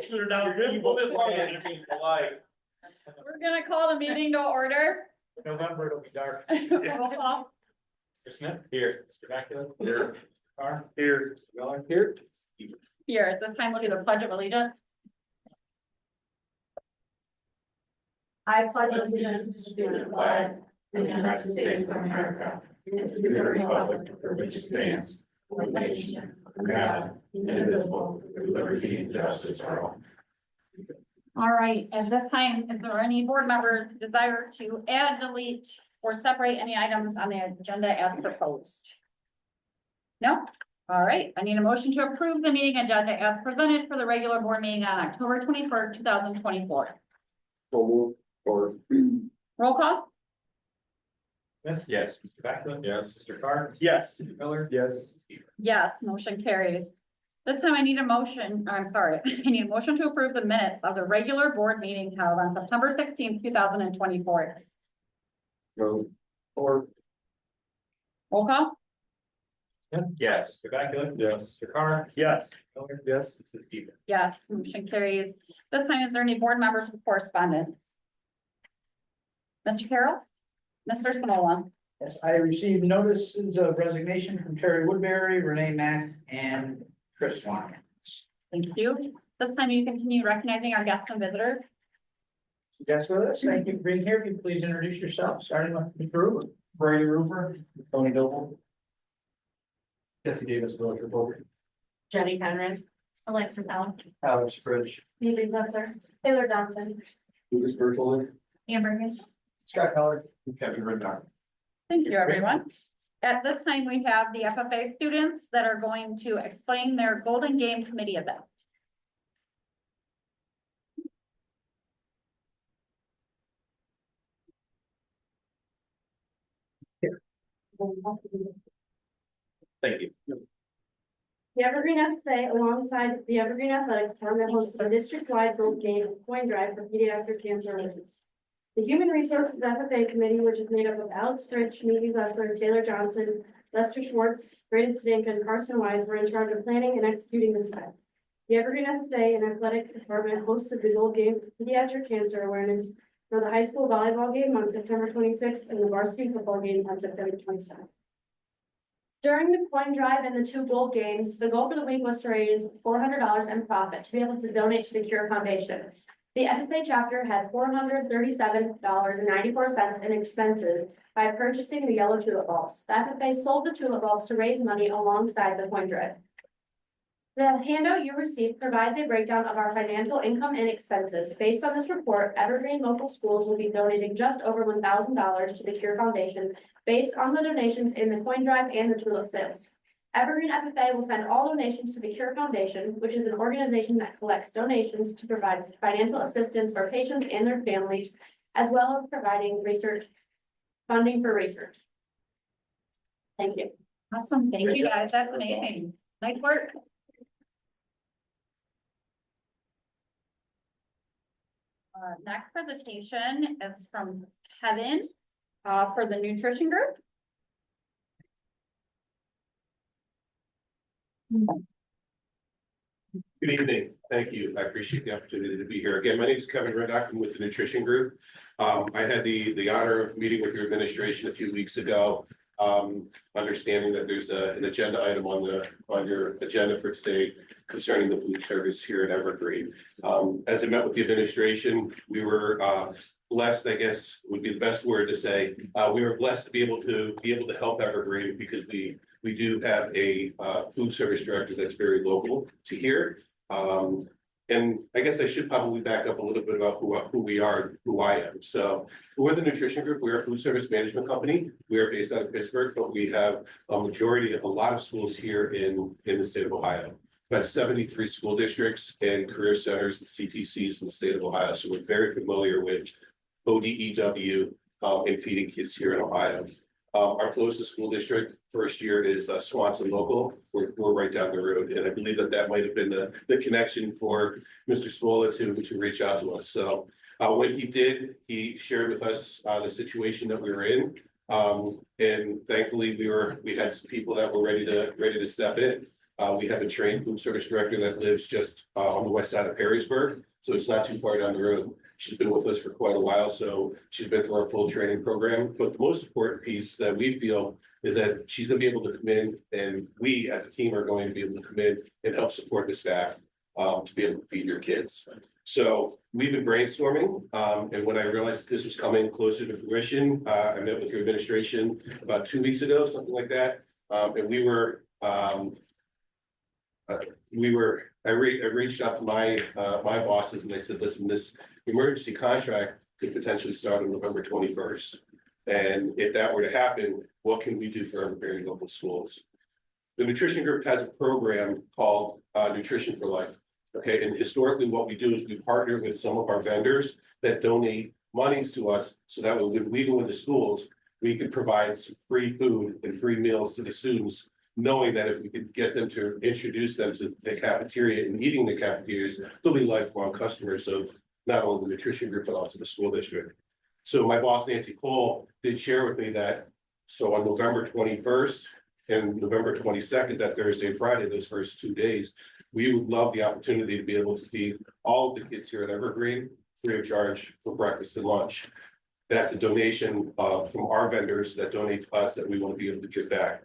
Scooter down just a little bit longer than being polite. We're gonna call the meeting to order. November, it'll be dark. Roll call. Mr. Smith? Here. Mr. Macula? Here. Carr? Here. Mr. Miller? Here. Here, at this time, we'll do the pledge of allegiance. I pledge allegiance to the flag of the United States of America, and to the republic for which it stands, one nation, under God, indivisible, with liberty and justice for all. All right, at this time, is there any board members who desire to add, delete, or separate any items on the agenda as proposed? No? All right, I need a motion to approve the meeting agenda as presented for the regular board meeting on October 21st, 2024. So move or. Roll call? Yes. Mr. Macula? Yes. Mr. Carr? Yes. Mr. Miller? Yes. Yes, motion carries. This time I need a motion, I'm sorry, I need a motion to approve the minutes of the regular board meeting held on September 16th, 2024. Or. Roll call? Yes. Mr. Macula? Yes. Mr. Carr? Yes. Mr. Miller? Yes. Mrs. Stevens? Yes, motion carries. This time, is there any board members with correspondence? Mr. Carroll? Mr. Simola? Yes, I received notices of resignation from Terry Woodbury, Renee Mack, and Chris Swan. Thank you. This time you continue recognizing our guests and visitors. Yes, with us. Thank you for being here. If you please introduce yourself, starting with Mr. Roofer. Brady Roofer. Tony Doble. Jesse Davis, Village Reporter. Jenny Conrad, Alexis Allen, Alex Bridge. Neely Butler, Taylor Johnson, Lucas Bertolli. Amber Hill. Scott Keller. Kevin Reddock. Thank you, everyone. At this time, we have the FFA students that are going to explain their Golden Game Committee event. Thank you. The Evergreen FFA alongside the Evergreen Athletic Department hosts a district-wide gold game coin drive for pediatric cancer awareness. The Human Resources FFA Committee, which is made up of Alex Fritsch, Neely Butler, Taylor Johnson, Lester Schwartz, Braden Stanka, and Carson Wise were in charge of planning and executing this event. The Evergreen FFA and Athletic Department hosted the gold game for pediatric cancer awareness for the high school volleyball game on September 26th and the varsity football game on September 27th. During the coin drive and the two gold games, the goal for the week was to raise $400 in profit to be able to donate to the Cure Foundation. The FFA chapter had $437.94 in expenses by purchasing the yellow tulip bulbs. The FFA sold the tulip bulbs to raise money alongside the coin drive. The handout you received provides a breakdown of our financial income and expenses. Based on this report, Evergreen local schools will be donating just over $1,000 to the Cure Foundation based on the donations in the coin drive and the tulip sales. Evergreen FFA will send all donations to the Cure Foundation, which is an organization that collects donations to provide financial assistance for patients and their families, as well as providing funding for research. Thank you. Awesome, thank you guys, that's amazing. Nice work. Next presentation is from Kevin for the nutrition group. Good evening. Thank you. I appreciate the opportunity to be here. Again, my name is Kevin Reddock. I'm with the Nutrition Group. I had the honor of meeting with your administration a few weeks ago, understanding that there's an agenda item on your agenda for today concerning the food service here at Evergreen. As I met with the administration, we were blessed, I guess would be the best word to say. We were blessed to be able to help Evergreen because we do have a food service director that's very local to here. And I guess I should probably back up a little bit about who we are, and who I am. So we're the Nutrition Group. We're a food service management company. We are based out of Pittsburgh, but we have a lot of schools here in the state of Ohio. About 73 school districts and career centers and CTCs in the state of Ohio. So we're very familiar with ODEW and feeding kids here in Ohio. Our closest school district first year is Swanson Local. We're right down the road, and I believe that might have been the connection for Mr. Smola to reach out to us. So when he did, he shared with us the situation that we were in, and thankfully we had some people that were ready to step in. We have a trained food service director that lives just on the west side of Perrysburg, so it's not too far down the road. She's been with us for quite a while, so she's been through our full training program. But the most important piece that we feel is that she's gonna be able to come in, and we as a team are going to be able to come in and help support the staff to be able to feed your kids. So we've been brainstorming, and when I realized this was coming closer to fruition, I met with your administration about 2 weeks ago, something like that. And I reached out to my bosses and I said, listen, this emergency contract could potentially start on November 21st. And if that were to happen, what can we do for Evergreen local schools? The nutrition group has a program called Nutrition for Life. Okay, and historically what we do is we partner with some of our vendors that donate monies to us, so that when we go into schools, we can provide some free food and free meals to the students, knowing that if we could get them to introduce them to the cafeteria and eating the cafeterias, they'll be lifelong customers of not only the nutrition group, but also the school district. So my boss, Nancy Cole, did share with me that, so on November 21st and November 22nd, that Thursday and Friday, those first 2 days, we would love the opportunity to be able to feed all of the kids here at Evergreen free of charge for breakfast and lunch. That's a donation from our vendors that donate to us that we want to be able to give back.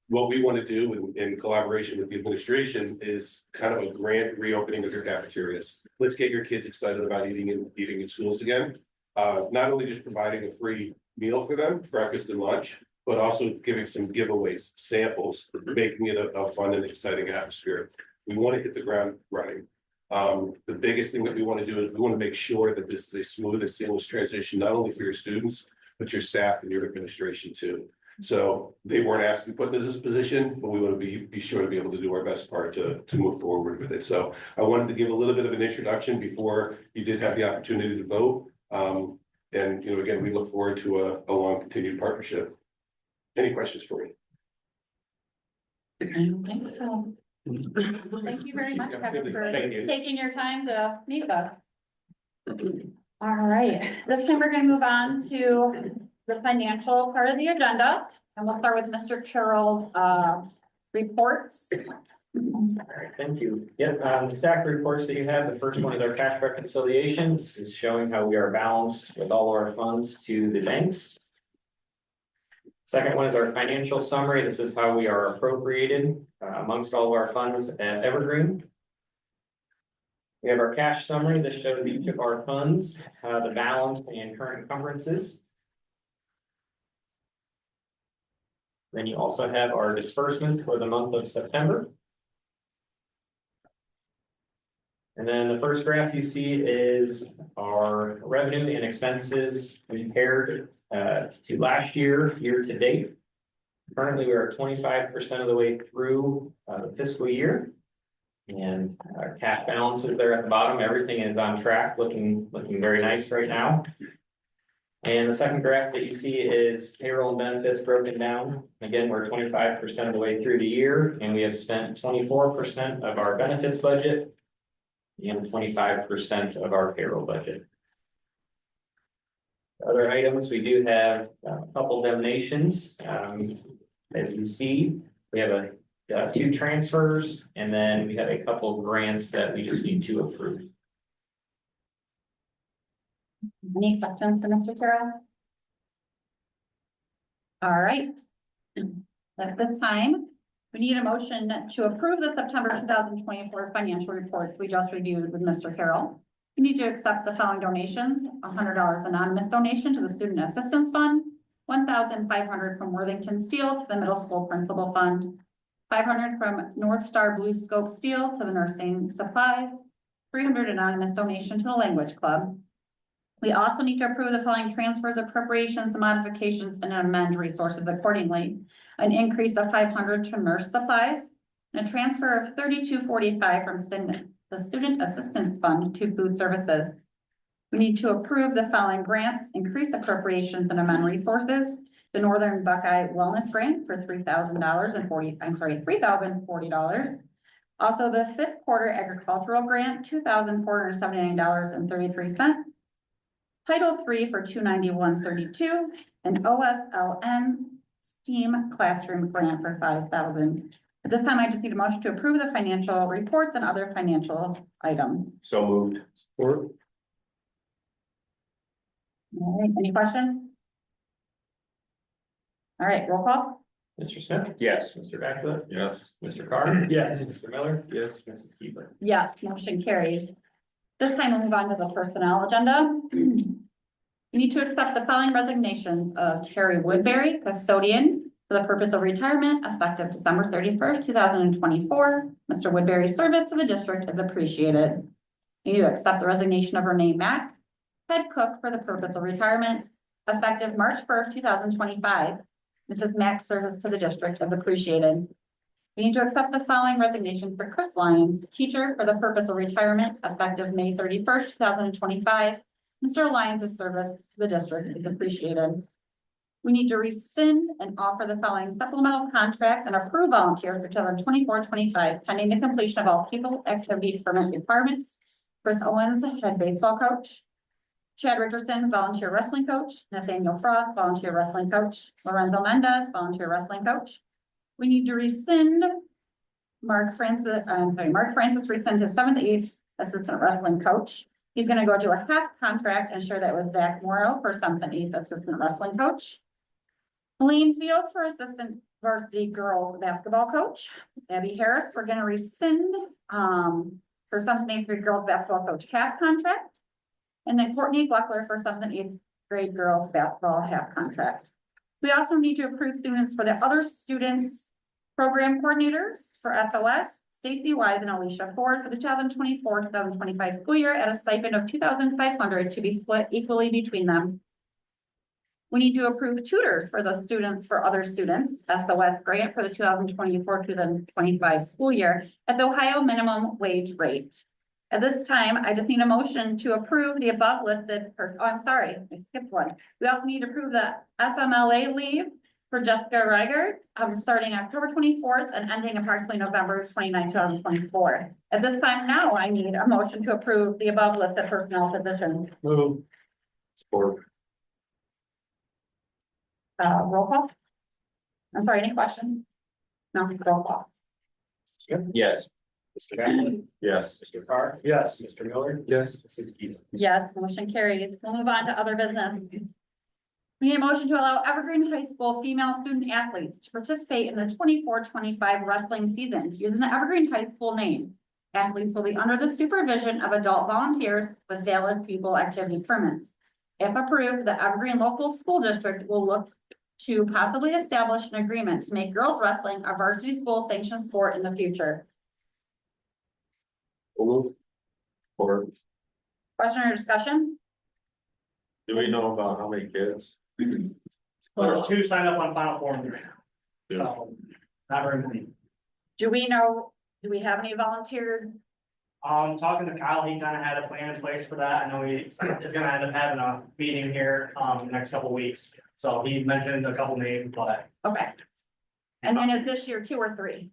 What we want to do in collaboration with the administration is kind of a grand reopening of your cafeterias. Let's get your kids excited about eating in schools again. Not only just providing a free meal for them, breakfast and lunch, but also giving some giveaways, samples, making it a fun and exciting atmosphere. We want to hit the ground running. The biggest thing that we want to do is we want to make sure that this is a smooth and seamless transition, not only for your students, but your staff and your administration too. So they weren't asked to be put in this position, but we want to be sure to be able to do our best part to move forward with it. So I wanted to give a little bit of an introduction before you did have the opportunity to vote. And again, we look forward to a long continued partnership. Any questions for me? I don't think so. Thank you very much, Kevin, for taking your time to meet with us. All right, this time we're going to move on to the financial part of the agenda, and we'll start with Mr. Carroll's reports. All right, thank you. Yeah, the staff reports that you have, the first one is our cash reconciliation. This is showing how we are balanced with all our funds to the banks. Second one is our financial summary. This is how we are appropriated amongst all of our funds at Evergreen. We have our cash summary. This shows each of our funds, the balance and current encumbrances. Then you also have our disbursements for the month of September. And then the first graph you see is our revenue and expenses compared to last year, year to date. Currently, we are 25% of the way through the fiscal year. And our cash balances there at the bottom, everything is on track, looking very nice right now. And the second graph that you see is payroll and benefits broken down. Again, we're 25% of the way through the year, and we have spent 24% of our benefits budget and 25% of our payroll budget. Other items, we do have a couple donations. As you see, we have two transfers, and then we have a couple grants that we just need to approve. Any questions for Mr. Carroll? All right. At this time, we need a motion to approve the September 2024 financial reports we just reviewed with Mr. Carroll. We need to accept the following donations: $100 anonymous donation to the Student Assistance Fund, $1,500 from Worthington Steel to the Middle School Principal Fund, $500 from North Star Blue Scope Steel to the Nursing Supplies, $300 anonymous donation to the Language Club. We also need to approve the following transfers, appropriations, modifications, and amend resources accordingly. An increase of $500 to nurse supplies, and a transfer of $32.45 from the Student Assistance Fund to food services. We need to approve the following grants, increase appropriations and amend resources. The Northern Buckeye Wellness Grant for $3,040. Also, the fifth quarter agricultural grant, $2,479.33. Title III for $291.32, and OSLM STEAM Classroom Grant for $5,000. At this time, I just need a motion to approve the financial reports and other financial items. So moved. Support. All right, any questions? All right, roll call. Mr. Smith? Yes. Mr. Beckler? Yes. Mr. Carr? Yes. Mr. Miller? Yes. Mrs. Keeler? Yes, motion carries. This time we'll move on to the personnel agenda. We need to accept the following resignations of Terry Woodbury, custodian, for the purpose of retirement effective December 31st, 2024. Mr. Woodbury's service to the district is appreciated. We need to accept the resignation of Renee Mack, head cook, for the purpose of retirement effective March 1st, 2025. Mrs. Mack's service to the district is appreciated. We need to accept the following resignation for Chris Lyons, teacher, for the purpose of retirement effective May 31st, 2025. Mr. Lyons' service to the district is appreciated. We need to rescind and offer the following supplemental contracts and approve volunteers for 2024-25 pending the completion of all people activity permit requirements. Chris Owens, head baseball coach. Chad Richardson, volunteer wrestling coach. Nathaniel Frost, volunteer wrestling coach. Lorenzo Mendez, volunteer wrestling coach. We need to rescind Mark Francis rescind his 7th, 8th assistant wrestling coach. He's going to go to a half contract, ensure that was Zach Morrow for 7th and 8th assistant wrestling coach. Blaine Fields for assistant varsity girls basketball coach. Abby Harris, we're going to rescind for 7th and 8th grade girls basketball coach half contract. And then Courtney Gluckler for 7th and 8th grade girls basketball half contract. We also need to approve students for the other students program coordinators for SOS, Stacy Wise and Alicia Ford for the 2024-2025 school year at a stipend of $2,500 to be split equally between them. We need to approve tutors for those students for other students, SOS grant for the 2024-2025 school year at the Ohio minimum wage rate. At this time, I just need a motion to approve the above listed, I skipped one. We also need to approve the FMLA leave for Jessica Reiger, starting October 24th and ending approximately November 29, 2024. At this time now, I need a motion to approve the above listed personnel positions. Move. Support. Roll call. I'm sorry, any questions? No, roll call. Smith? Yes. Mr. Beckler? Yes. Mr. Carr? Yes. Mr. Miller? Yes. Mrs. Keeler? Yes, motion carries. We'll move on to other business. We need a motion to allow Evergreen High School female student athletes to participate in the 24-25 wrestling season using the Evergreen High School name. Athletes will be under the supervision of adult volunteers with valid pupil activity permits. If approved, the Evergreen local school district will look to possibly establish an agreement to make girls wrestling a varsity school sanctioned sport in the future. Move. Support. Question or discussion? Do we know about how many kids? There's 2 signed up on Final Form. Yes. So, not very many. Do we have any volunteer? Talking to Kyle, he kind of had a plan in place for that. I know he is gonna end up having a meeting here, the next couple of weeks. So he mentioned a couple names, but, Okay. And then is this year 2 or 3?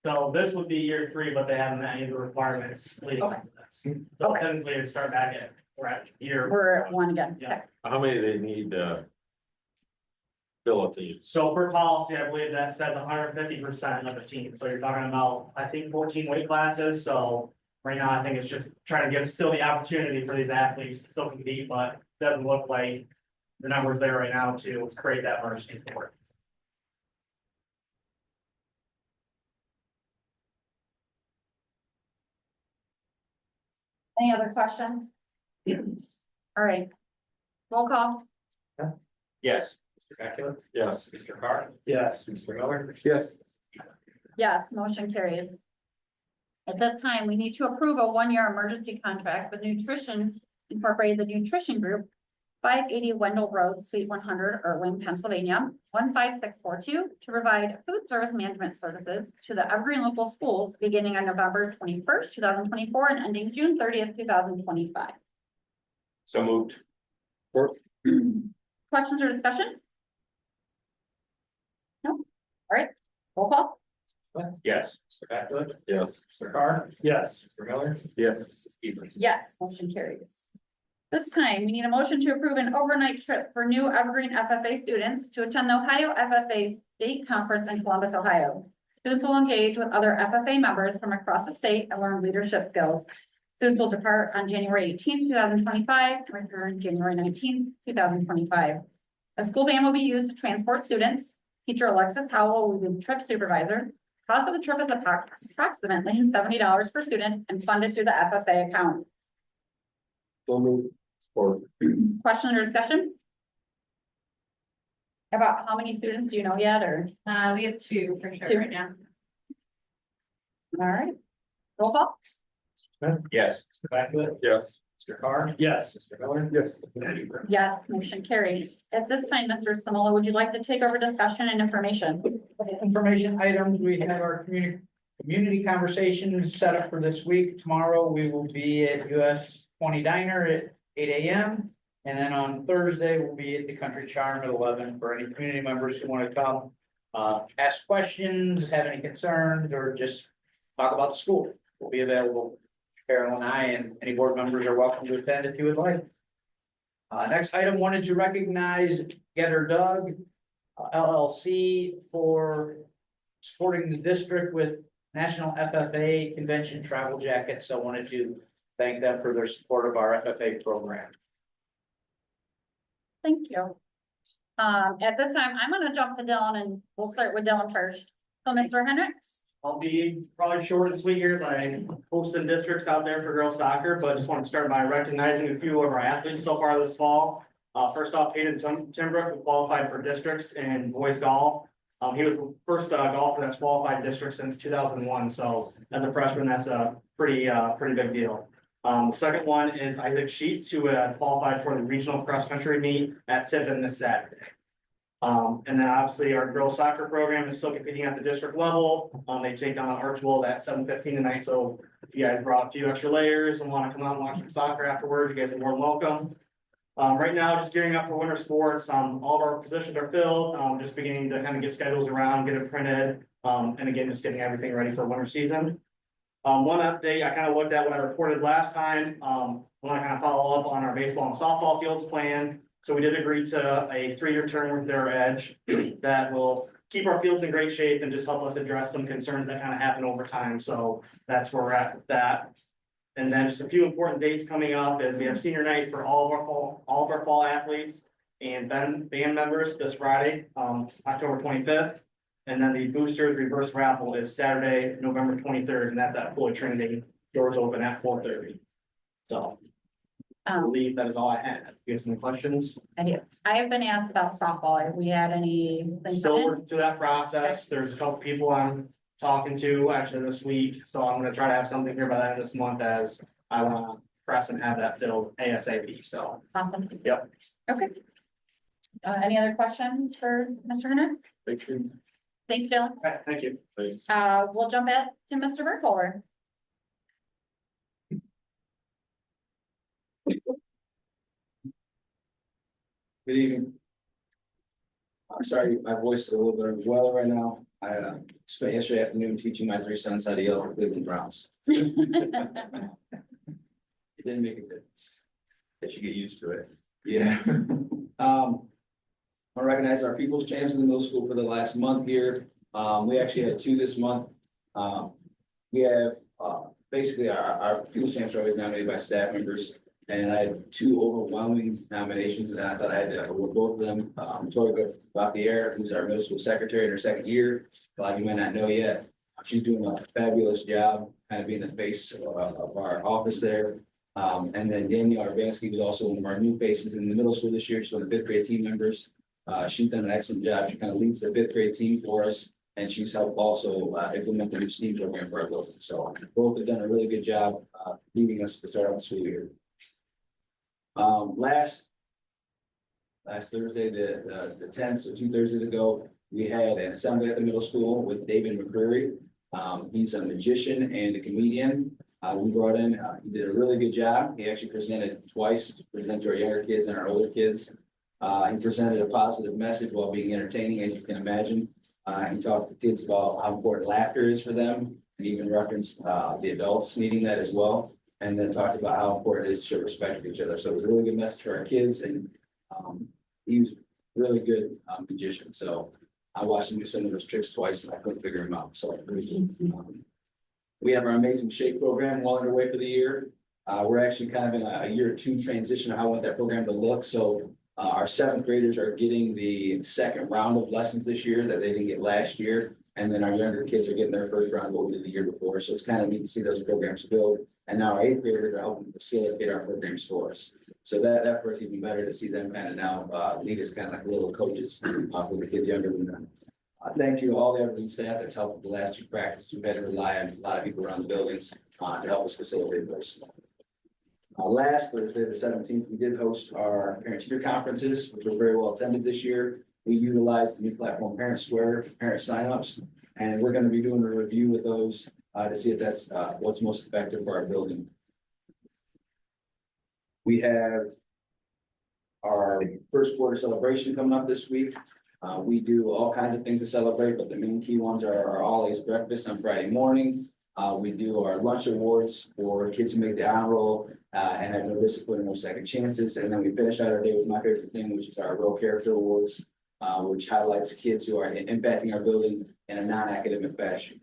so this would be year 3, but they haven't met any of the requirements leading to this. So Okay. technically it'd start back at, we're at year. We're at 1 again. Yeah. How many do they need, fill a team? So per policy, I believe that says 150% of the team. So you're talking about, I think, 14 weight classes. So right now, I think it's just trying to give still the opportunity for these athletes to still compete, but it doesn't look like the numbers there right now to create that varsity sport. Any other questions? All right. Roll call. Yes. Mr. Beckler? Yes. Mr. Carr? Yes. Mr. Miller? Yes. Yes, motion carries. At this time, we need to approve a 1-year emergency contract with Nutrition Incorporated, the Nutrition Group, 580 Wendell Road, Suite 100, Irwin, Pennsylvania, 15642, to provide food service management services to the Evergreen local schools beginning on November 21st, 2024, and ending June 30th, 2025. So moved. Questions or discussion? No? All right, roll call. Yes. Mr. Beckler? Yes. Mr. Carr? Yes. Mr. Miller? Yes. Mrs. Keeler? Yes, motion carries. This time, we need a motion to approve an overnight trip for new Evergreen FFA students to attend the Ohio FFA State Conference in Columbus, Ohio. Students will engage with other FFA members from across the state and learn leadership skills. Students will depart on January 18th, 2025, to return January 19th, 2025. A school van will be used to transport students. Teacher Alexis Howell will be the trip supervisor. Cost of the trip is approximately $70 per student and funded through the FFA account. Question or discussion? About how many students do you know yet, or? We have 2 for sure Two. right now. All right. Roll call? Yes. Mr. Beckwith. Yes. Mr. Carr. Yes. Mr. Miller. Yes. Yes, motion carries. At this time, Mr. Simola, would you like to take over discussion and information? Information items, we have our community conversations set up for this week. Tomorrow, we will be at US 20 Diner at 8 AM. And then on Thursday, we'll be at the Country Charm at 11 for any community members who want to come. Ask questions, have any concerns, or just talk about the school. We'll be available. Carol and I and any board members are welcome to attend if you would like. Next item, wanted to recognize Getter Doug LLC for supporting the district with National FFA Convention travel jackets. So I wanted to thank them for their support of our FFA program. Thank you. At this time, I'm gonna jump to Dylan and we'll start with Dylan first. So Mr. Hendricks? I'll be probably short and sweet here, as I hosted districts out there for girls soccer, but just want to start by recognizing a few of our athletes so far this fall. First off, Hayden Timbrook, who qualified for districts in boys golf. He was the first golfer that's qualified district since 2001, so as a freshman, that's a pretty big deal. The second one is Isaac Sheets, who qualified for the regional cross country meet at Tiffin this Saturday. And then obviously our girls soccer program is still competing at the district level. They take on Archibald at 7:15 tonight, so if you guys brought a few extra layers and want to come out and watch some soccer afterwards, you guys are more than welcome. Right now, just gearing up for winter sports. All of our positions are filled, just beginning to kind of get schedules around, get it printed, and again, just getting everything ready for winter season. One update, I kind of looked at what I reported last time. When I kind of follow up on our baseball and softball fields plan. So we did agree to a 3-year term with their edge that will keep our fields in great shape and just help us address some concerns that kind of happen over time. So that's where we're at with that. And then just a few important dates coming up is we have senior night for all of our fall athletes and band members this Friday, October 25th. And then the boosters reverse raffle is Saturday, November 23rd, and that's at Floyd Trinity. Doors open at 4:30. So I believe that is all I had. You have some questions? I have been asked about softball. Have we had anything? Still working through that process. There's a couple people I'm talking to actually this week, so I'm gonna try to have something here by the end of this month as I wanna press and have that filled ASAP, so. Awesome. Yep. Okay. Any other questions for Mr. Hendricks? Thank you. Thank you, Dylan. Okay, thank you. Thanks. We'll jump back to Mr. Burkholder. Good evening. I'm sorry, my voice is a little bit under the weather right now. I spent yesterday afternoon teaching my 3 sons how to yell at Cleveland Browns. It didn't make a difference. They should get used to it. Yeah. I recognize our people's champs in the middle school for the last month here. We actually had 2 this month. We have basically our people's champs are always nominated by staff members. And I had 2 overwhelming nominations, and I thought I had to award both of them. Tori Bapierre, who's our middle school secretary in her 2nd year. A lot of you might not know yet. She's doing a fabulous job, kind of being the face of our office there. And then Danielle Urbanski was also one of our new faces in the middle school this year. She's one of the 5th grade team members. She's done an excellent job. She kind of leads the 5th grade team for us. And she's helped also implement the new STEAM program for our building. So both have done a really good job leading us to start out the school year. Last Thursday, the 10th, so 2 Thursdays ago, we had an assembly at the middle school with David McCreary. He's a magician and a comedian. We brought in, he did a really good job. He actually presented twice, presented to our younger kids and our older kids. He presented a positive message while being entertaining, as you can imagine. He talked to kids about how important laughter is for them, and even referenced the adults needing that as well. And then talked about how important it is to show respect for each other. So it was a really good message for our kids, and he was really good magician. So I watched him do some of those tricks twice and I couldn't figure him out, so. We have our amazing shake program well underway for the year. We're actually kind of in a year or two transition of how I want that program to look, so. Our seventh graders are getting the second round of lessons this year that they didn't get last year. And then our younger kids are getting their first round of what we did the year before, so it's kind of neat to see those programs build. And now our eighth graders are helping facilitate our programs for us. So that part's even better to see them kind of now lead us kind of like little coaches for the kids younger than them. Thank you to all the Evergreen staff that's helped with the last two practices. We've had to rely on a lot of people around the buildings to help us facilitate those. Last Thursday, the 17th, we did host our parent-teacher conferences, which were very well attended this year. We utilized the new platform Parent Square, parent signups, and we're going to be doing a review with those to see if that's what's most effective for our building. We have our first quarter celebration coming up this week. We do all kinds of things to celebrate, but the main key ones are our all A's breakfast on Friday morning. We do our lunch awards for kids who make the honor roll and have no discipline and no second chances. And then we finish out our day with my favorite thing, which is our Real Character Awards, which highlights kids who are impacting our buildings in a non-academic fashion.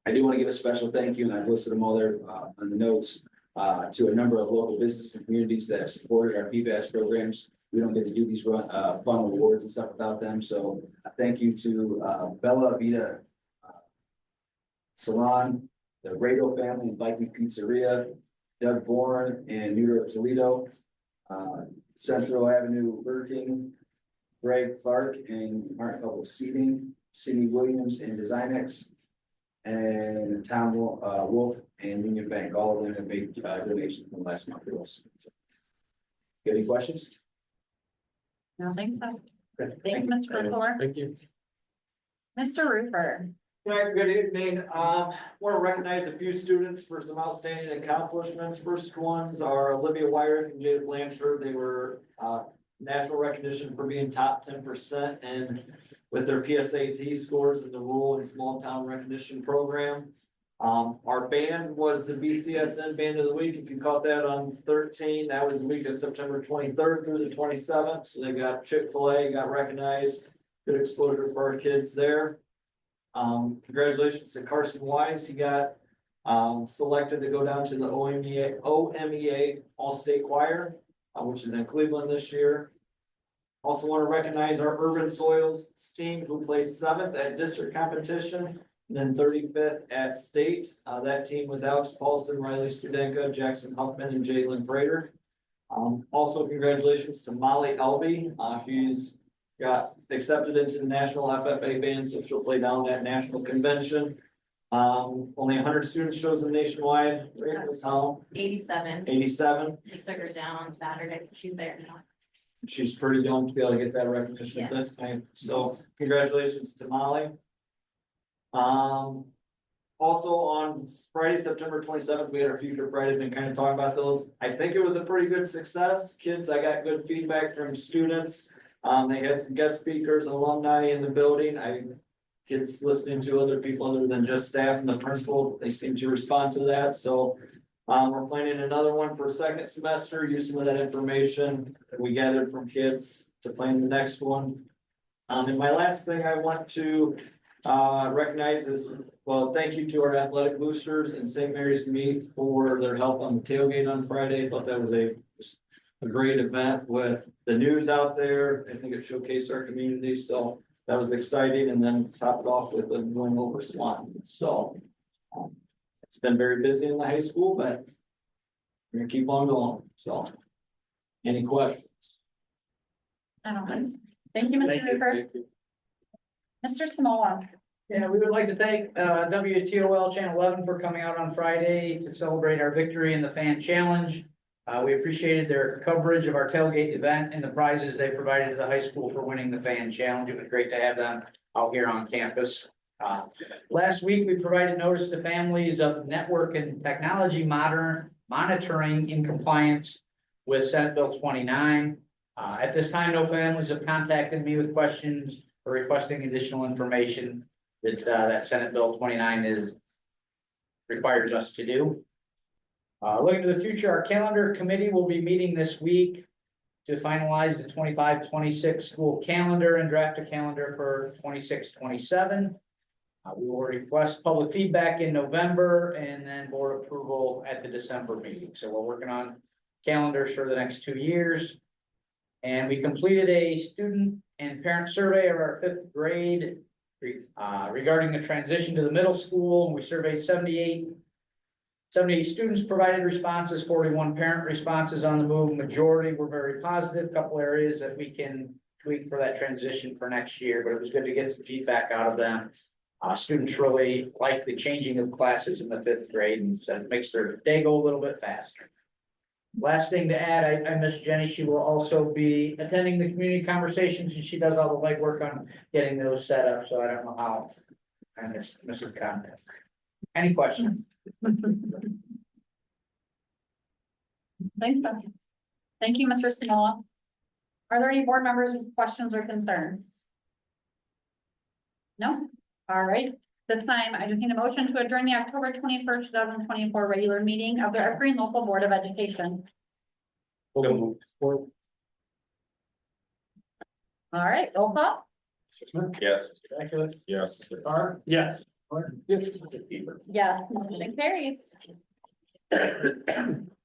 I do want to give a special thank you, and I've listed them all there on the notes, to a number of local businesses and communities that have supported our PBAS programs. We don't get to do these fun awards and stuff without them. So thank you to Bella Vita Salon, the Rado family and Viking Pizzeria, Doug Bourne and New Toledo, Central Avenue Burger King, Greg Clark and Martin Public Seating, Sidney Williams and DesignX, and Tom Wolf and Union Bank. All of them have made donations from last month to us. Any questions? No, thanks so. Thank you, Mr. Fuller. Thank you. Mr. Roofer. Good evening. Want to recognize a few students for some outstanding accomplishments. First ones are Olivia Wyrick and Jada Blanchard. They were national recognition for being top 10% and with their PSAT scores in the rural and small town recognition program. Our band was the BCSN Band of the Week. If you caught that on 13, that was the week of September 23rd through the 27th. So they got Chick-fil-A, got recognized. Good exposure for our kids there. Congratulations to Carson Wise. He got selected to go down to the OMEA All-State Choir, which is in Cleveland this year. Also want to recognize our Urban Soils team who placed 7th at district competition, and then 35th at state. That team was Alex Paulson, Riley Studenka, Jackson Huffman, and Jalen Prater. Also congratulations to Molly Elby. She's got accepted into the National FFA band, so she'll play down at national convention. Only 100 students chosen nationwide. Rate was how? 87. 87. They took her down on Saturday, so she's there now. She's pretty young to be able to get that recognition. Yeah. That's fine. So congratulations to Molly. Also on Friday, September 27th, we had our Future Friday, been kind of talking about those. I think it was a pretty good success. Kids, I got good feedback from students. They had some guest speakers, alumni in the building. Kids listening to other people other than just staff and the principal, they seem to respond to that. So we're planning another one for second semester, use some of that information that we gathered from kids to plan the next one. And my last thing I want to recognize is, well, thank you to our athletic boosters and St. Mary's Meat for their help on the tailgate on Friday. I thought that was a great event with the news out there. I think it showcased our community, so that was exciting. And then top it off with a win over Swan. So it's been very busy in the high school, but we're gonna keep on going. So any questions? I don't think so. Thank you, Mr. Roofer. Mr. Simola. Yeah, we would like to thank WTOL Channel 11 for coming out on Friday to celebrate our victory in the Fan Challenge. We appreciated their coverage of our tailgate event and the prizes they provided to the high school for winning the Fan Challenge. It was great to have them out here on campus. Last week, we provided notice to families of network and technology monitoring in compliance with Senate Bill 29. At this time, no families have contacted me with questions or requesting additional information that Senate Bill 29 requires us to do. Looking to the future, our calendar committee will be meeting this week to finalize the 25-26 school calendar and draft a calendar for 26-27. We will request public feedback in November and then board approval at the December meeting. So we're working on calendars for the next 2 years. And we completed a student and parent survey of our 5th grade regarding the transition to the middle school. We surveyed 78 students, provided responses, 41 parent responses on the move. Majority were very positive, couple areas that we can tweak for that transition for next year, but it was good to get some feedback out of them. Students really like the changing of classes in the 5th grade, and so it makes their day go a little bit faster. Last thing to add, I miss Jenny. She will also be attending the community conversations, and she does all the legwork on getting those set up, so I don't know how. I miss her contact. Any questions? Thanks. Thank you, Mr. Simola. Are there any board members with questions or concerns? No? All right. This time, I just need a motion to adjourn the October 21st, 2024 regular meeting of the Evergreen Local Board of Education. All right, roll call. Yes. Yes. Yes. Yes, motion carries.